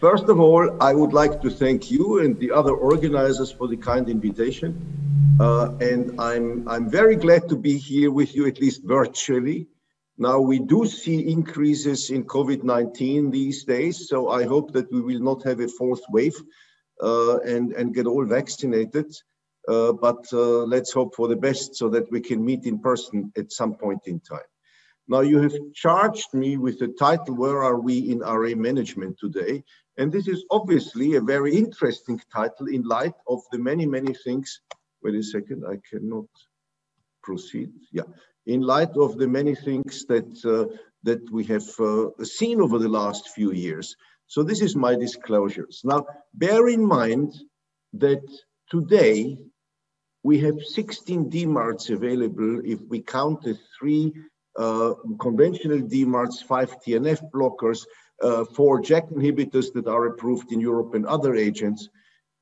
First of all, I would like to thank you and the other organizers for the kind invitation. And I'm very glad to be here with you, at least virtually. Now, we do see increases in COVID-19 these days, so I hope that we will not have a fourth wave and get all vaccinated. But let's hope for the best so that we can meet in person at some point in time. Now, you have charged me with the title, Where Are We in RA Management Today? And this is obviously a very interesting title in light of the many, many things. Wait a second, I cannot proceed. Yeah, in light of the many things that we have seen over the last few years. So this is my disclosures. Now, bear in mind that today we have 16 DMARDs available if we count the 3 conventional DMARDs, 5 TNF blockers, 4 JAK inhibitors that are approved in Europe and other agents.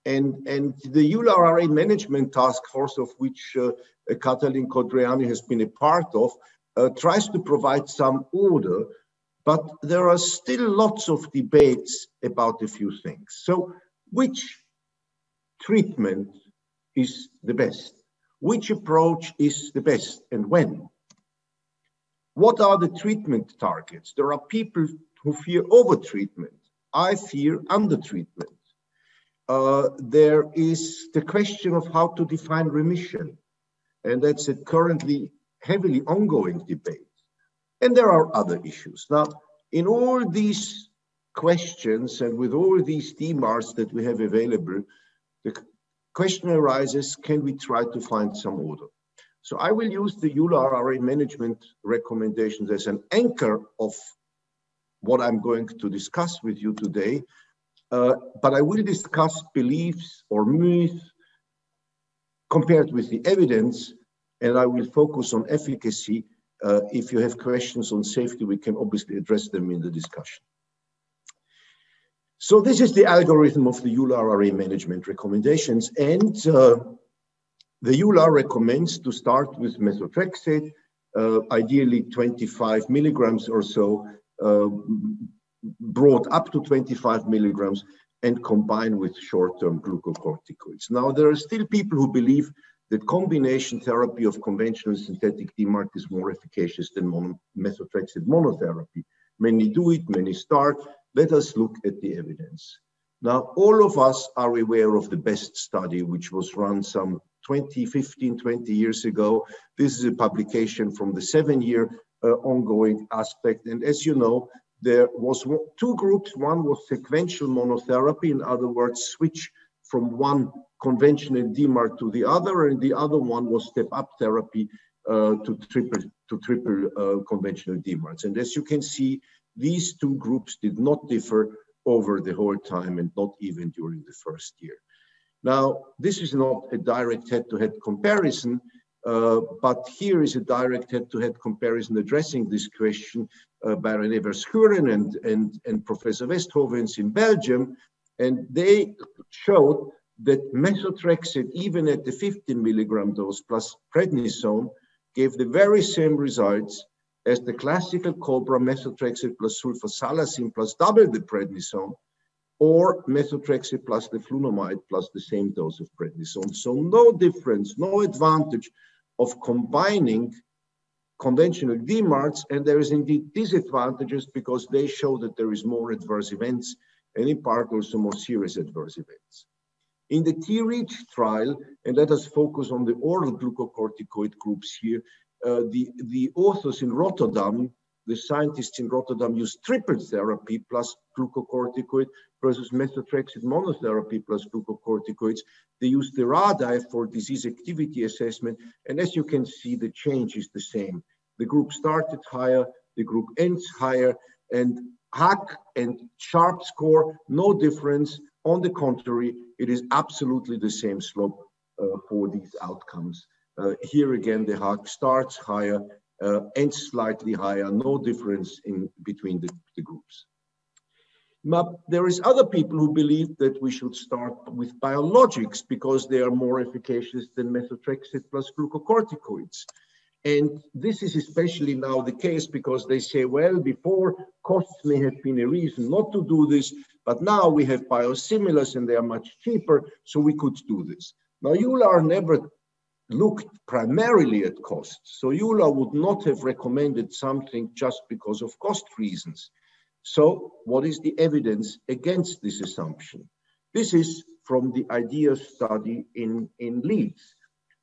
And the EULAR-RA management task force, of which Katalin Kodreanu has been a part of, tries to provide some order, but there are still lots of debates about a few things. So which treatment is the best? Which approach is the best and when? What are the treatment targets? There are people who fear overtreatment. I fear undertreatment. There is the question of how to define remission, and that's a currently heavily ongoing debate. And there are other issues. Now, in all these questions and with all these DMARDs that we have available, the question arises, can we try to find some order? So I will use the EULAR-RA management recommendations as an anchor of what I'm going to discuss with you today. But I will discuss beliefs or myths compared with the evidence, and I will focus on efficacy. If you have questions on safety, we can obviously address them in the discussion. So this is the algorithm of the EULAR-RA management recommendations, and the EULAR recommends to start with methotrexate, ideally 25 milligrams or so, brought up to 25 milligrams and combined with short-term glucocorticoids. Now, there are still people who believe that combination therapy of conventional synthetic DMARD is more efficacious than methotrexate monotherapy. Many do it, many start. Let us look at the evidence. Now, all of us are aware of the BEST study, which was run some 20 years ago. This is a publication from the 7-year ongoing aspect. And as you know, there was 2 groups. One was sequential monotherapy, in other words, switch from one conventional DMARD to the other, and the other one was step-up therapy to triple conventional DMARDs. And as you can see, these 2 groups did not differ over the whole time and not even during the first year. Now, this is not a direct head-to-head comparison, but here is a direct head-to-head comparison addressing this question by René Verschuren and Professor Westhovens in Belgium. And they showed that methotrexate, even at the 15 milligram dose plus prednisone, gave the very same results as the classical COBRA methotrexate plus sulfasalazine plus double the prednisone, or methotrexate plus the flunomide plus the same dose of prednisone. So no difference, no advantage of combining conventional DMARDs, and there is indeed disadvantages because they show that there is more adverse events, and in part also more serious adverse events. In the T-REACH trial, and let us focus on the oral glucocorticoid groups here, the authors in Rotterdam, the scientists in Rotterdam, used triple therapy plus glucocorticoid versus methotrexate monotherapy plus glucocorticoids. They used the RADAI for disease activity assessment, and as you can see, the change is the same. The group started higher, the group ends higher, and HAQ and SHARP score, no difference. On the contrary, it is absolutely the same slope for these outcomes. Here again, the HAQ starts higher, ends slightly higher, no difference in between the groups. Now, there is other people who believe that we should start with biologics because they are more efficacious than methotrexate plus glucocorticoids. And this is especially now the case because they say, well, before costs may have been a reason not to do this, But now we have biosimilars and they are much cheaper, so we could do this. Now, EULAR never looked primarily at costs. So EULAR would not have recommended something just because of cost reasons. So what is the evidence against this assumption? This is from the IDEA study in Leeds,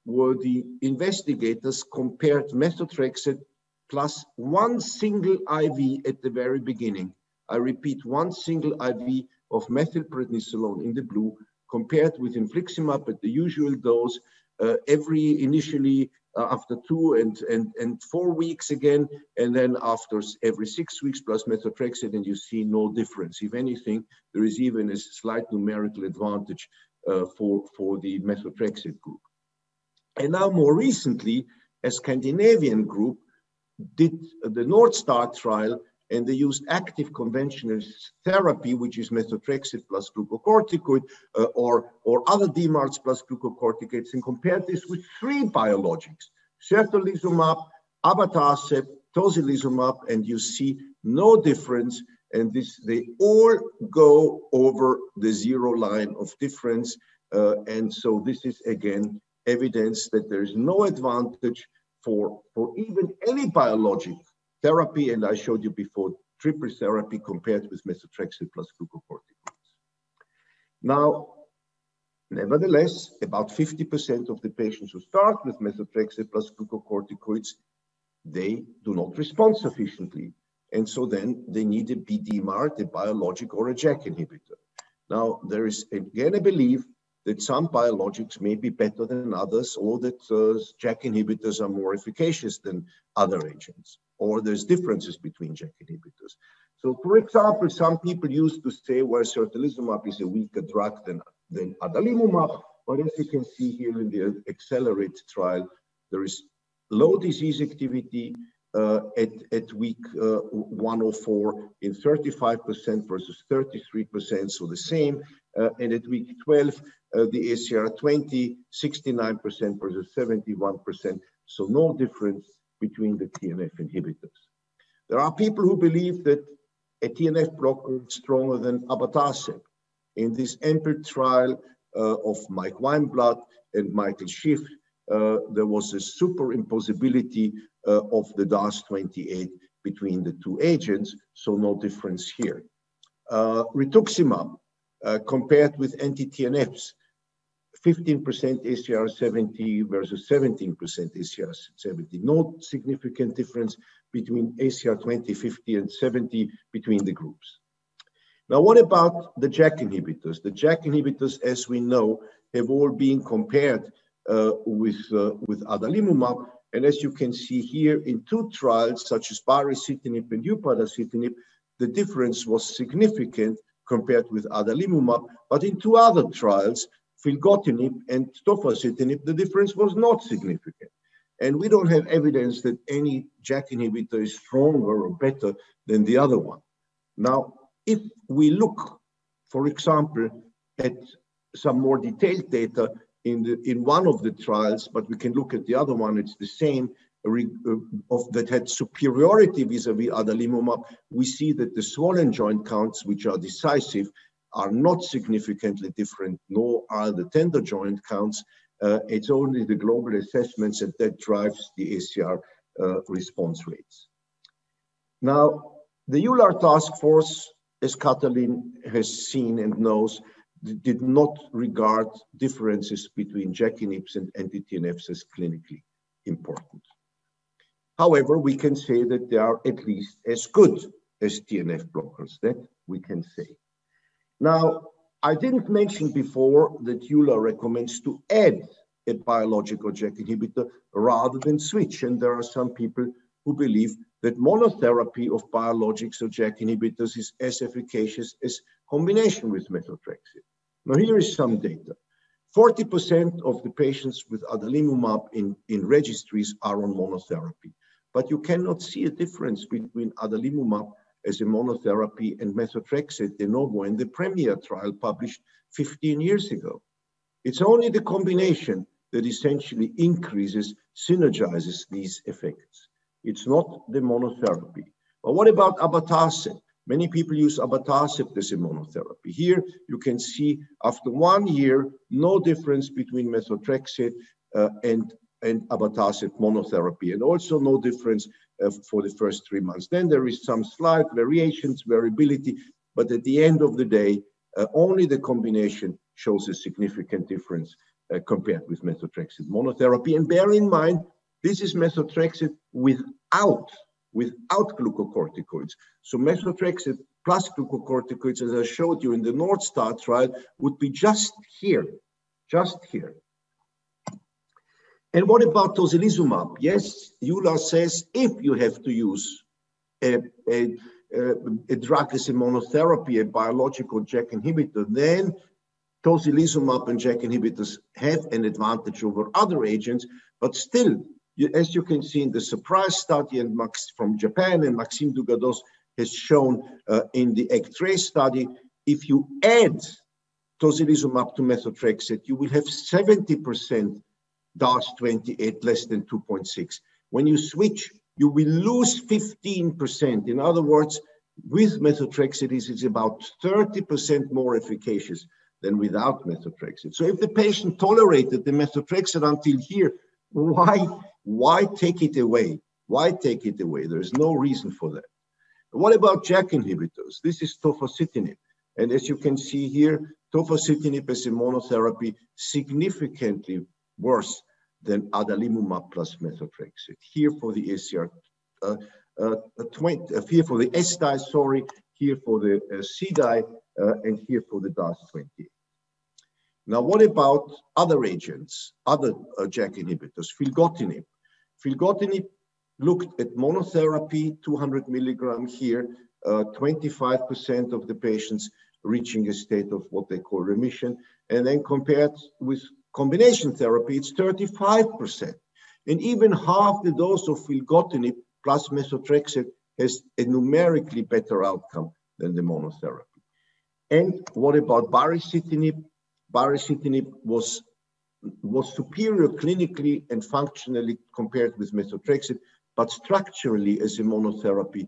where the investigators compared methotrexate plus one single IV at the very beginning. I repeat, one single IV of methylprednisolone in the blue compared with infliximab at the usual dose initially after 2 and 4 weeks again, and then after every 6 weeks plus methotrexate, and you see no difference. If anything, there is even a slight numerical advantage for the methotrexate group. And now more recently, a Scandinavian group did the North Star trial, and they used active conventional therapy, which is methotrexate plus glucocorticoid or other DMARDs plus glucocorticoids, and compared this with 3 biologics, certolizumab, abatacept, tocilizumab, and you see no difference. And they all go over the 0 line of difference. And so this is, again, evidence that there is no advantage for even any biologic therapy, and I showed you before triple therapy compared with methotrexate plus glucocorticoids. Now, nevertheless, about 50% of the patients who start with methotrexate plus glucocorticoids, they do not respond sufficiently, and so then they need a BDMARD, a biologic or a JAK inhibitor. Now, there is again a belief that some biologics may be better than others, or that JAK inhibitors are more efficacious than other agents, or there's differences between JAK inhibitors. So, for example, some people used to say, well, certolizumab is a weaker drug than adalimumab, but as you can see here in the Accelerate trial, there is low disease activity at week 104 in 35% versus 33%, so the same. And at week 12, the ACR20, 69% versus 71%, so no difference between the TNF inhibitors. There are people who believe that a TNF blocker is stronger than abatacept. In this EMPEL trial of Mike Weinblatt and Michael Schiff, there was a superimposability of the DAS28 between the 2 agents, so no difference here. Rituximab, compared with anti-TNFs, 15% ACR70 versus 17% ACR70. No significant difference between ACR20, 50, and 70 between the groups. Now, what about the JAK inhibitors? The JAK inhibitors, as we know, have all been compared with adalimumab. And as you can see here, in 2 trials, such as baricitinib and upadacitinib, the difference was significant compared with adalimumab. But in 2 other trials, filgotinib and tofacitinib, the difference was not significant. And we don't have evidence that any JAK inhibitor is stronger or better than the other one. Now, if we look, for example, at some more detailed data in one of the trials, but we can look at the other one, it's the same, that had superiority vis-a-vis adalimumab, we see that the swollen joint counts, which are decisive, are not significantly different, nor are the tender joint counts. It's only the global assessments that drives the ACR response rates. Now, the EULAR task force, as Katalin has seen and knows, did not regard differences between JAK inhibitors and anti-TNFs as clinically important. However, we can say that they are at least as good as TNF blockers, that we can say. Now, I didn't mention before that EULAR recommends to add a biological JAK inhibitor rather than switch, and there are some people who believe that monotherapy of biologics or JAK inhibitors is as efficacious as combination with methotrexate. Now, here is some data. 40% of the patients with adalimumab in registries are on monotherapy, but you cannot see a difference between adalimumab as a monotherapy and methotrexate de novo in the Premier trial published 15 years ago. It's only the combination that essentially increases, synergizes these effects. It's not the monotherapy. But what about abatacept? Many people use abatacept as a monotherapy. Here you can see after 1 year, no difference between methotrexate and abatacept monotherapy, and also no difference for the first 3 months. Then there is some slight variations, variability, but at the end of the day, only the combination shows a significant difference compared with methotrexate monotherapy. And bear in mind, this is methotrexate without glucocorticoids. So methotrexate plus glucocorticoids, as I showed you in the North Star trial, would be just here. And what about tocilizumab? Yes, EULAR says if you have to use a drug as a monotherapy, a biological JAK inhibitor, then tocilizumab and JAK inhibitors have an advantage over other agents, but still, as you can see in the surprise study and from Japan, and Maxime Dugados has shown in the X-ray study, if you add tocilizumab to methotrexate, you will have 70% DAS28 less than 2.6. When you switch, you will lose 15%. In other words, with methotrexate, it is about 30% more efficacious than without methotrexate. So if the patient tolerated the methotrexate until here, why take it away? Why take it away? There's no reason for that. What about JAK inhibitors? This is tofacitinib. And as you can see here, tofacitinib as a monotherapy significantly worse than adalimumab plus methotrexate. Here for the ACR, here for the S-dye, sorry, here for the C-dye, and here for the DAS28. Now, what about other agents, other JAK inhibitors? Filgotinib. Filgotinib looked at monotherapy, 200 milligram here, 25% of the patients reaching a state of what they call remission. And then compared with combination therapy, it's 35%. And even half the dose of filgotinib plus methotrexate has a numerically better outcome than the monotherapy. And what about baricitinib? Baricitinib was superior clinically and functionally compared with methotrexate, but structurally as a monotherapy,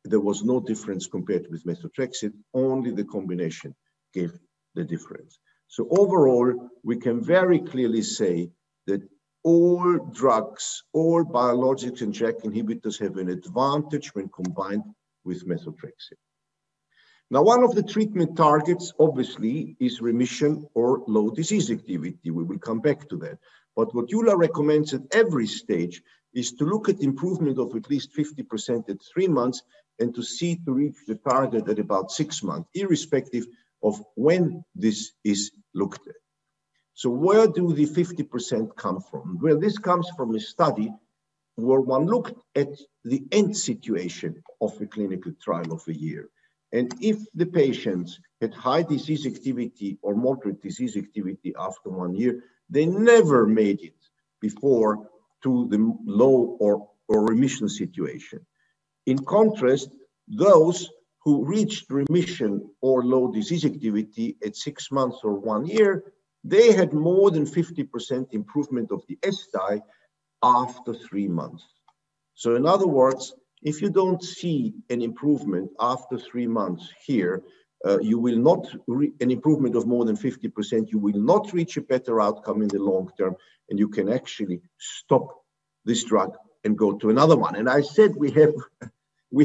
there was no difference compared with methotrexate. Only the combination gave the difference. So overall, we can very clearly say that all drugs, all biologics and JAK inhibitors have an advantage when combined with methotrexate. Now, one of the treatment targets, obviously, is remission or low disease activity. We will come back to that. But what EULAR recommends at every stage is to look at improvement of at least 50% at 3 months and to reach the target at about 6 months, irrespective of when this is looked at. So where do the 50% come from? Well, this comes from a study where one looked at the end situation of a clinical trial of a year. And if the patients had high disease activity or moderate disease activity after 1 year, they never made it before to the low or remission situation. In contrast, those who reached remission or low disease activity at 6 months or 1 year, they had more than 50% improvement of the S-dye after 3 months. So in other words, if you don't see an improvement after 3 months here, you will not an improvement of more than 50%, you will not reach a better outcome in the long term, and you can actually stop this drug and go to another one. And I said we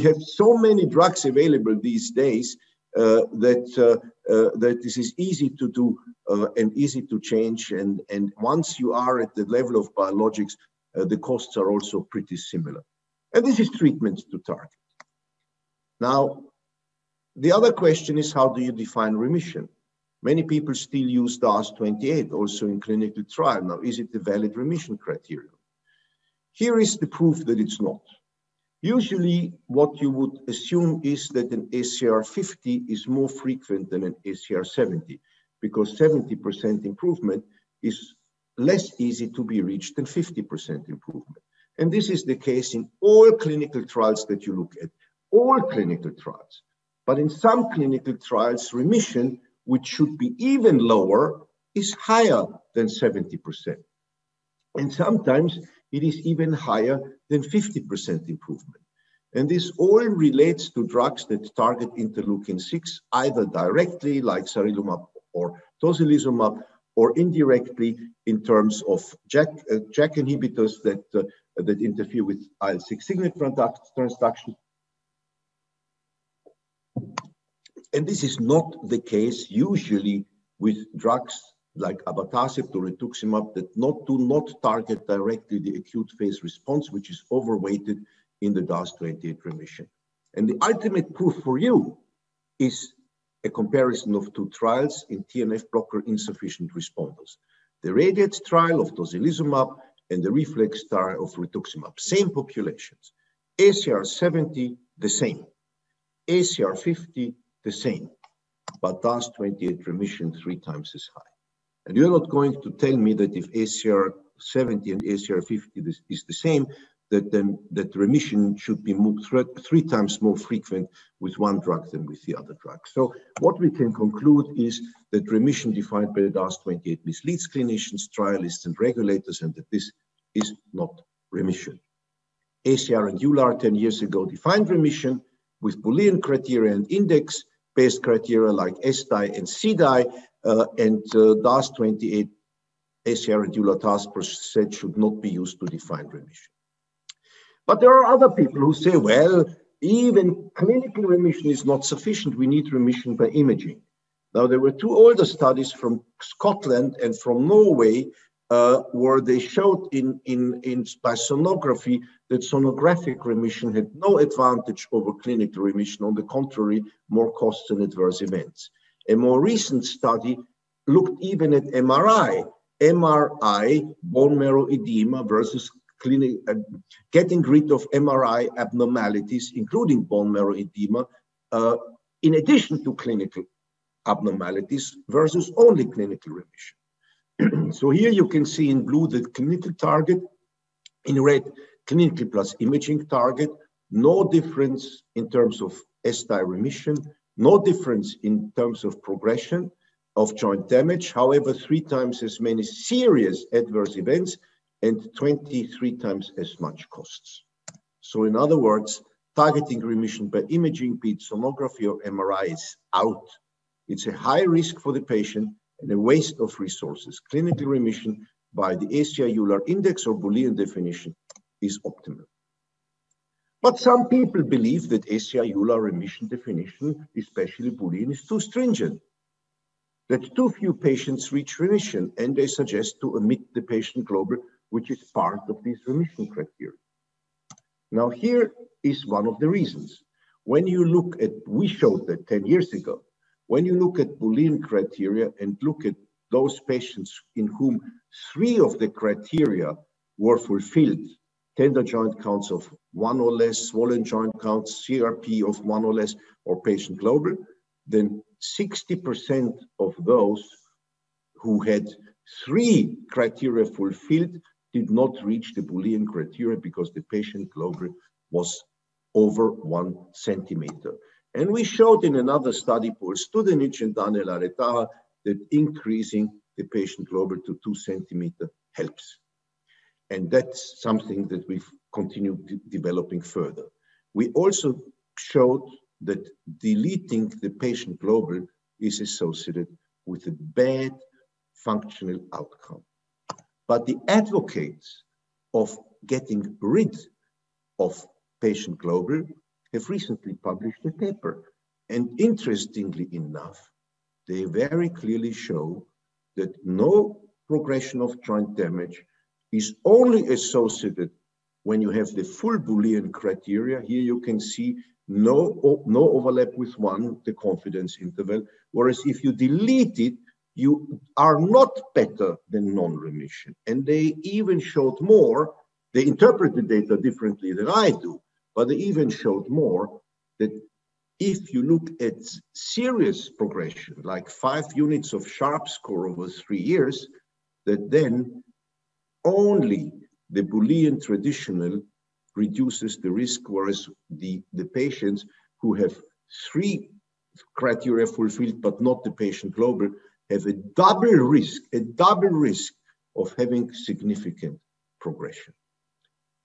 have so many drugs available these days that this is easy to do and easy to change. And once you are at the level of biologics, the costs are also pretty similar. And this is treatment to target. Now, the other question is, how do you define remission? Many people still use DAS28 also in clinical trial. Now, is it a valid remission criterion? Here is the proof that it's not. Usually, what you would assume is that an ACR 50 is more frequent than an ACR 70, because 70% improvement is less easy to be reached than 50% improvement. And this is the case in all clinical trials that you look at, all clinical trials. But in some clinical trials, remission, which should be even lower, is higher than 70%. And sometimes it is even higher than 50% improvement. And this all relates to drugs that target interleukin-6, either directly, like sarilumab or tocilizumab, or indirectly in terms of JAK inhibitors that interfere with IL-6 signature transduction. And this is not the case usually with drugs like abatacept or rituximab that do not target directly the acute phase response, which is overweighted in the DAS28 remission. And the ultimate proof for you is a comparison of two trials in TNF blocker insufficient responders. The RADIATE trial of tocilizumab and the REFLEX trial of rituximab, same populations. ACR 70, the same. ACR 50, the same. But DAS28 remission 3 times as high. And you're not going to tell me that if ACR 70 and ACR 50 is the same, that remission should be moved 3 times more frequent with one drug than with the other drug. So what we can conclude is that remission defined by the DAS28 misleads clinicians, trialists, and regulators, and that this is not remission. ACR and EULAR 10 years ago defined remission with Boolean criteria and index-based criteria like SDI and CDI, and DAS28 ACR and EULAR task force said should not be used to define remission. But there are other people who say, well, even clinical remission is not sufficient. We need remission by imaging. Now, there were 2 older studies from Scotland and from Norway where they showed by sonography that sonographic remission had no advantage over clinical remission. On the contrary, more costs and adverse events. A more recent study looked even at MRI, bone marrow edema versus getting rid of MRI abnormalities, including bone marrow edema, in addition to clinical abnormalities versus only clinical remission. So here you can see in blue the clinical target, in red, clinical plus imaging target, no difference in terms of SDI remission, no difference in terms of progression of joint damage, however, 3 times as many serious adverse events and 23 times as much costs. So in other words, targeting remission by imaging, be it sonography or MRI, is out. It's a high risk for the patient and a waste of resources. Clinical remission by the ACR-EULAR index or Boolean definition is optimal. But some people believe that ACR-EULAR remission definition, especially Boolean, is too stringent, that too few patients reach remission, and they suggest to omit the patient global, which is part of these remission criteria. Now, here is one of the reasons. When you look at, we showed that 10 years ago, when you look at Boolean criteria and look at those patients in whom 3 of the criteria were fulfilled, tender joint counts of 1 or less, swollen joint counts, CRP of 1 or less, or patient global, then 60% of those who had 3 criteria fulfilled did not reach the Boolean criteria because the patient global was over 1 centimeter. And we showed in another study, Paul Studenich and Daniel Aretaha, that increasing the patient global to 2 centimeter helps. And that's something that we've continued developing further. We also showed that deleting the patient global is associated with a bad functional outcome. But the advocates of getting rid of patient global have recently published a paper. And interestingly enough, they very clearly show that no progression of joint damage is only associated when you have the full Boolean criteria. Here you can see no overlap with 1, the confidence interval, whereas if you delete it, you are not better than non-remission. And they even showed more, they interpret the data differently than I do, but they even showed more that if you look at serious progression, like 5 units of Sharp score over 3 years, that then only the Boolean traditional reduces the risk, whereas the patients who have 3 criteria fulfilled but not the patient global have a double risk of having significant progression.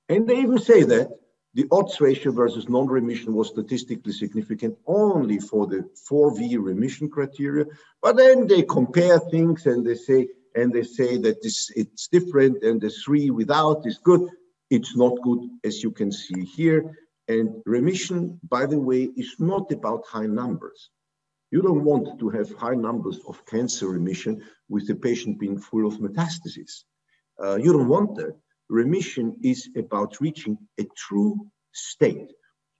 And they even say that The odds ratio versus non-remission was statistically significant only for the 4V remission criteria, but then they compare things and they say that it's different, and the 3 without is good. It's not good, as you can see here. And remission, by the way, is not about high numbers. You don't want to have high numbers of cancer remission with the patient being full of metastases. You don't want that. Remission is about reaching a true state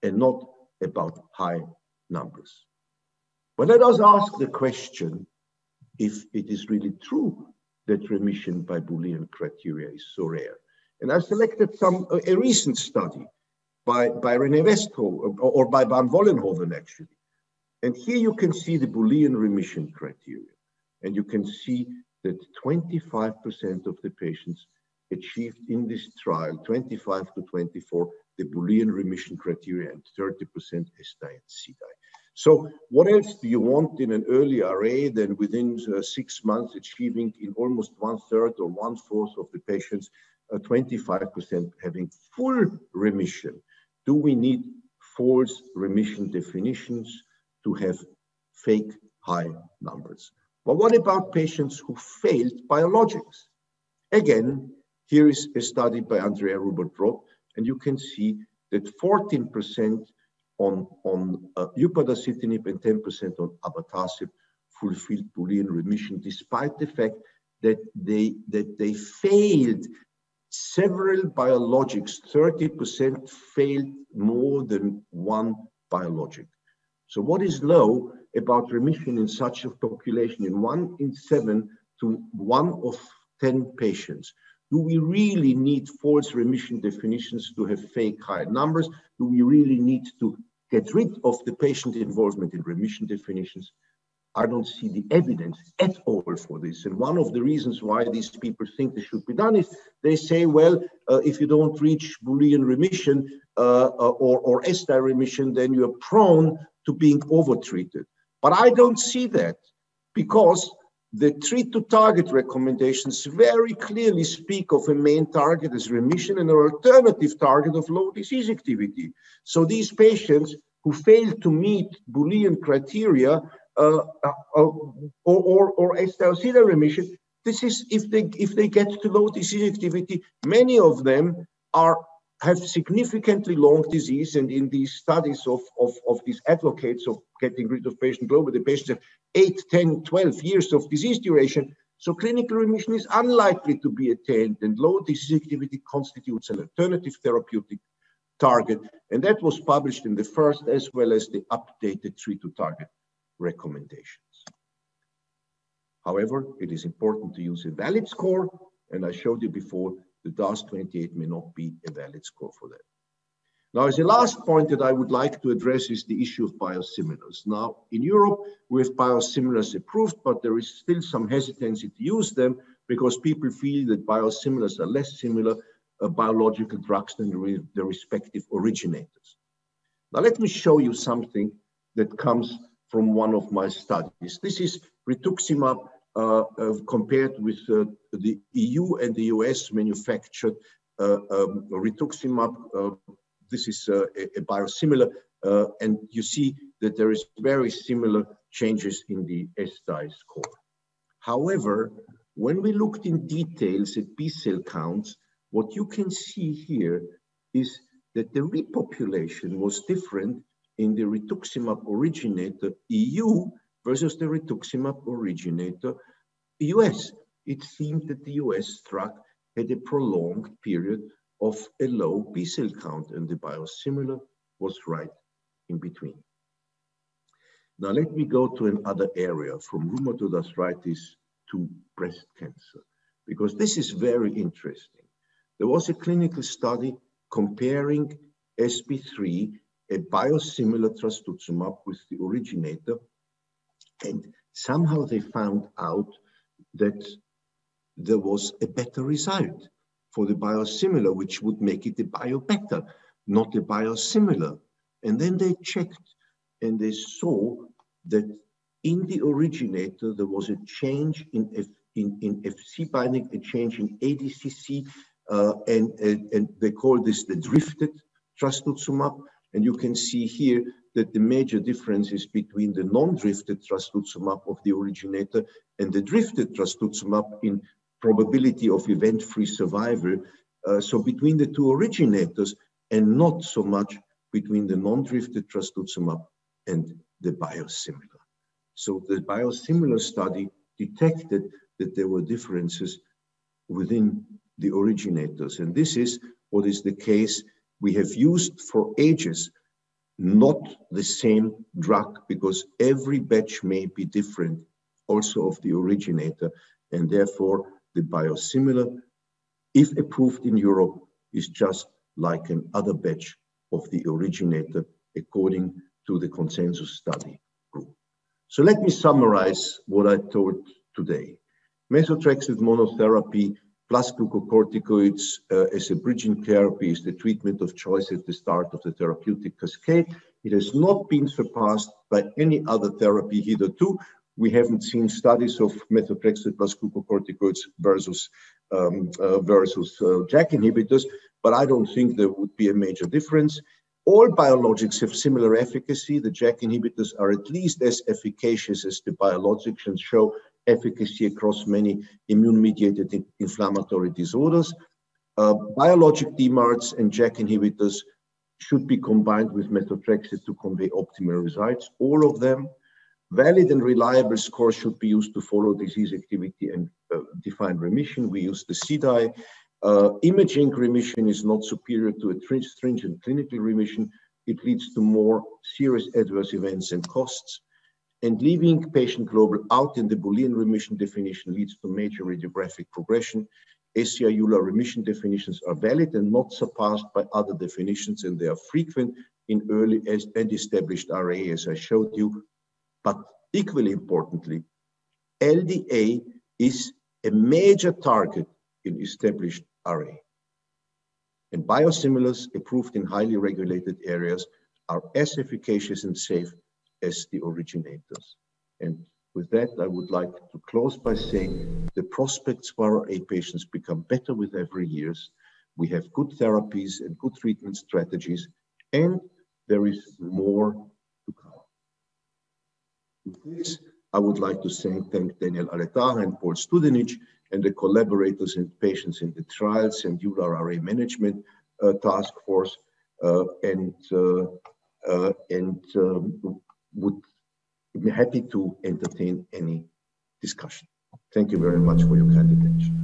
and not about high numbers. But let us ask the question if it is really true that remission by Boolean criteria is so rare. And I've selected a recent study by René Westhoven, or by Van Vollenhoven actually. And here you can see the Boolean remission criteria. And you can see that 25% of the patients achieved in this trial, 25 to 24, the Boolean remission criteria, and 30% SDI and CDI. So what else do you want in an early RA than within 6 months achieving in almost 1/3 or 1/4 of the patients, 25% having full remission? Do we need false remission definitions to have fake high numbers? But what about patients who failed biologics? Again, here is a study by Andrea Rubert-Roth, and you can see that 14% on upadacitinib and 10% on abatacicept fulfilled Boolean remission, despite the fact that they failed several biologics. 30% failed more than one biologic. So what is low about remission in such a population, in 1 in 7 to 1 of 10 patients? Do we really need false remission definitions to have fake high numbers? Do we really need to get rid of the patient involvement in remission definitions? I don't see the evidence at all for this. And one of the reasons why these people think this should be done is they say, well, if you don't reach Boolean remission or SDI remission, then you're prone to being overtreated. But I don't see that, because the treat to target recommendations very clearly speak of a main target as remission and an alternative target of low disease activity. So these patients who fail to meet Boolean criteria or SDI remission, this is if they get to low disease activity, many of them have significantly long disease. And in these studies of these advocates of getting rid of patient global, the patients have 8, 10, 12 years of disease duration. So clinical remission is unlikely to be attained, and low disease activity constitutes an alternative therapeutic target. And that was published in the first as well as the updated treat to target recommendations. However, it is important to use a valid score, and I showed you before the DAS28 may not be a valid score for that. Now, as a last point that I would like to address is the issue of biosimilars. Now, in Europe, we have biosimilars approved, but there is still some hesitancy to use them because people feel that biosimilars are less similar biological drugs than the respective originators. Now, let me show you something that comes from one of my studies. This is rituximab compared with the EU and the US manufactured rituximab. This is a biosimilar, and you see that there is very similar changes in the SDI score. However, when we looked in details at B-cell counts, what you can see here is that the repopulation was different in the rituximab originator EU versus the rituximab originator US. It seemed that the US drug had a prolonged period of a low B-cell count, and the biosimilar was right in between. Now let me go to another area, from rheumatoid arthritis to breast cancer, because this is very interesting. There was a clinical study comparing SP3, a biosimilar trastuzumab, with the originator, and somehow they found out that there was a better result for the biosimilar, which would make it a bio-better, not a biosimilar. And then they checked and they saw that in the originator, there was a change in FC binding, a change in ADCC, and they call this the drifted trastuzumab. And you can see here that the major difference is between the non-drifted trastuzumab of the originator and the drifted trastuzumab in probability of event-free survival. So between the two originators, and not so much between the non-drifted trastuzumab and the biosimilar. So the biosimilar study detected that there were differences within the originators. And this is what is the case. We have used for ages not the same drug, because every batch may be different also of the originator, and therefore the biosimilar, if approved in Europe, is just like another batch of the originator according to the consensus study group. So let me summarize what I told today. Methotrexate monotherapy plus glucocorticoids as a bridging therapy is the treatment of choice at the start of the therapeutic cascade. It has not been surpassed by any other therapy hitherto. We haven't seen studies of methotrexate plus glucocorticoids versus JAK inhibitors, but I don't think there would be a major difference. All biologics have similar efficacy. The JAK inhibitors are at least as efficacious as the biologics and show efficacy across many immune-mediated inflammatory disorders. Biologic DMARDs and JAK inhibitors should be combined with methotrexate to convey optimal results, all of them. Valid and reliable scores should be used to follow disease activity and define remission. We use the CDAI. Imaging remission is not superior to a stringent clinical remission. It leads to more serious adverse events and costs. And leaving patient global out in the Boolean remission definition leads to major radiographic progression. ACR-EULAR remission definitions are valid and not surpassed by other definitions, and they are frequent in early and established RA, as I showed you. But equally importantly, LDA is a major target in established RA. And biosimilars approved in highly regulated areas are as efficacious and safe as the originators. And with that, I would like to close by saying the prospects for RA patients become better with every year. We have good therapies and good treatment strategies, and there is more to come. With this, I would like to thank Daniel Aletaja and Paul Studenic and the collaborators and patients in the trials and EULAR RA management task force, and would be happy to entertain any discussion. Thank you very much for your kind attention.